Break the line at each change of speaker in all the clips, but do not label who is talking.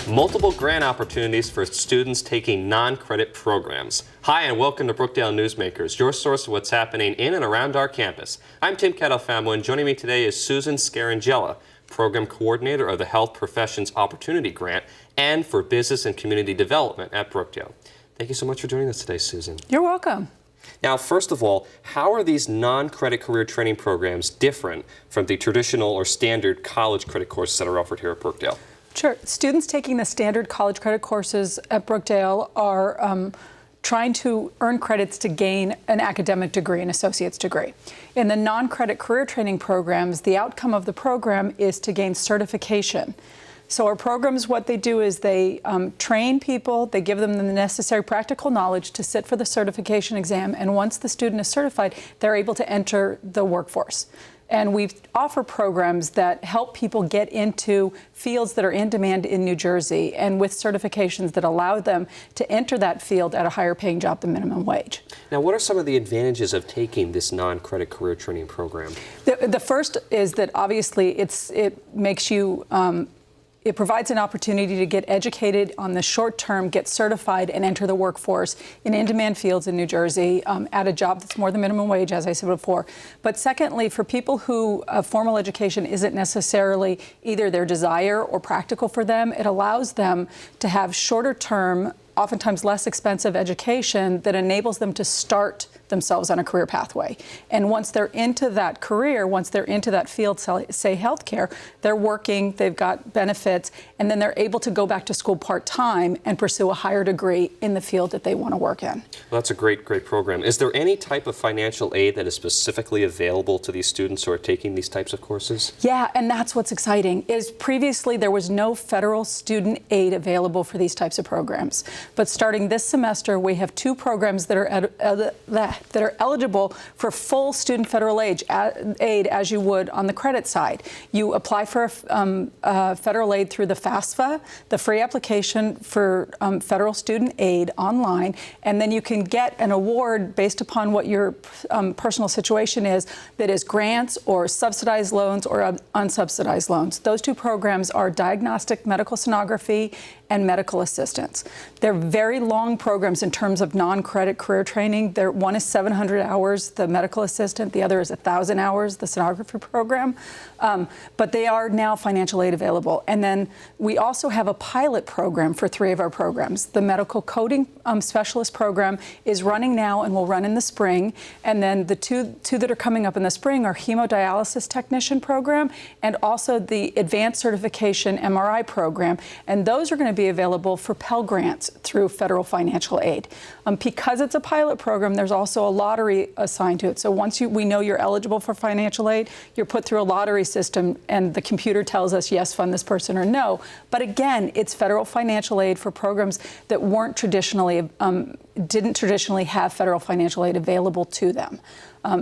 Multiple grant opportunities for students taking non-credit programs. Hi, and welcome to Brookdale Newsmakers, your source of what's happening in and around our campus. I'm Tim Kettlefamo, and joining me today is Susan Scarangella, Program Coordinator of the Health Professions Opportunity Grant and for Business and Community Development at Brookdale. Thank you so much for joining us today, Susan.
You're welcome.
Now, first of all, how are these non-credit career training programs different from the traditional or standard college credit courses that are offered here at Brookdale?
Sure. Students taking the standard college credit courses at Brookdale are trying to earn credits to gain an academic degree, an associate's degree. In the non-credit career training programs, the outcome of the program is to gain certification. So our programs, what they do is they train people, they give them the necessary practical knowledge to sit for the certification exam, and once the student is certified, they're able to enter the workforce. And we offer programs that help people get into fields that are in demand in New Jersey and with certifications that allow them to enter that field at a higher paying job than minimum wage.
Now, what are some of the advantages of taking this non-credit career training program?
The first is that obviously it makes you it provides an opportunity to get educated on the short term, get certified, and enter the workforce in in-demand fields in New Jersey at a job that's more than minimum wage, as I said before. But secondly, for people who formal education isn't necessarily either their desire or practical for them, it allows them to have shorter term, oftentimes less expensive education that enables them to start themselves on a career pathway. And once they're into that career, once they're into that field, say healthcare, they're working, they've got benefits, and then they're able to go back to school part-time and pursue a higher degree in the field that they want to work in.
Well, that's a great program. Is there any type of financial aid that is specifically available to these students who are taking these types of courses?
Yeah, and that's what's exciting, is previously there was no federal student aid available for these types of programs. But starting this semester, we have two programs that are eligible for full student federal aid as you would on the credit side. You apply for federal aid through the FAFSA, the free application for federal student aid online, and then you can get an award based upon what your personal situation is, that is grants or subsidized loans or unsubsidized loans. Those two programs are diagnostic medical sonography and medical assistance. They're very long programs in terms of non-credit career training. One is 700 hours, the medical assistant, the other is 1,000 hours, the sonography program. But they are now financial aid available. And then we also have a pilot program for 3 of our programs. The medical coding specialist program is running now and will run in the spring. And then the two that are coming up in the spring are hemodialysis technician program and also the advanced certification MRI program. And those are going to be available for Pell Grants through federal financial aid. Because it's a pilot program, there's also a lottery assigned to it. So once we know you're eligible for financial aid, you're put through a lottery system and the computer tells us yes, fund this person, or no. But again, it's federal financial aid for programs that weren't traditionally, didn't traditionally have federal financial aid available to them.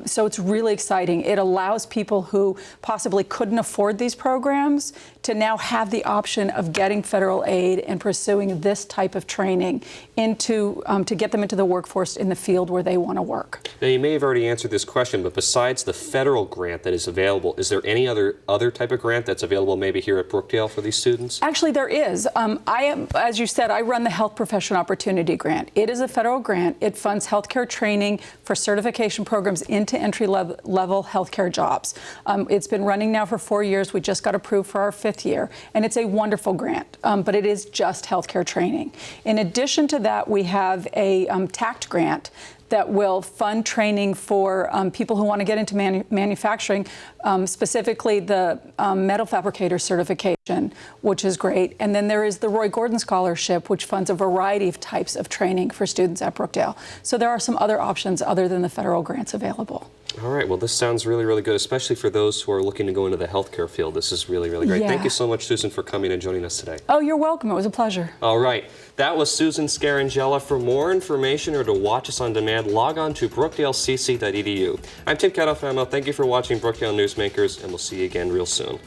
So it's really exciting. It allows people who possibly couldn't afford these programs to now have the option of getting federal aid and pursuing this type of training to get them into the workforce in the field where they want to work.
Now, you may have already answered this question, but besides the federal grant that is available, is there any other type of grant that's available maybe here at Brookdale for these students?
Actually, there is. As you said, I run the Health Profession Opportunity Grant. It is a federal grant. It funds healthcare training for certification programs into entry-level healthcare jobs. It's been running now for 4 years. We just got approved for our 5th year, and it's a wonderful grant, but it is just healthcare training. In addition to that, we have a TACT grant that will fund training for people who want to get into manufacturing, specifically the metal fabricator certification, which is great. And then there is the Roy Gordon Scholarship, which funds a variety of types of training for students at Brookdale. So there are some other options other than the federal grants available.
All right. Well, this sounds really good, especially for those who are looking to go into the healthcare field. This is really great.
Yeah.
Thank you so much, Susan, for coming and joining us today.
Oh, you're welcome. It was a pleasure.
All right. That was Susan Scarangella. For more information or to watch us on demand, log on to brookdalecc.edu. I'm Tim Kettlefamo. Thank you for watching Brookdale Newsmakers, and we'll see you again real soon.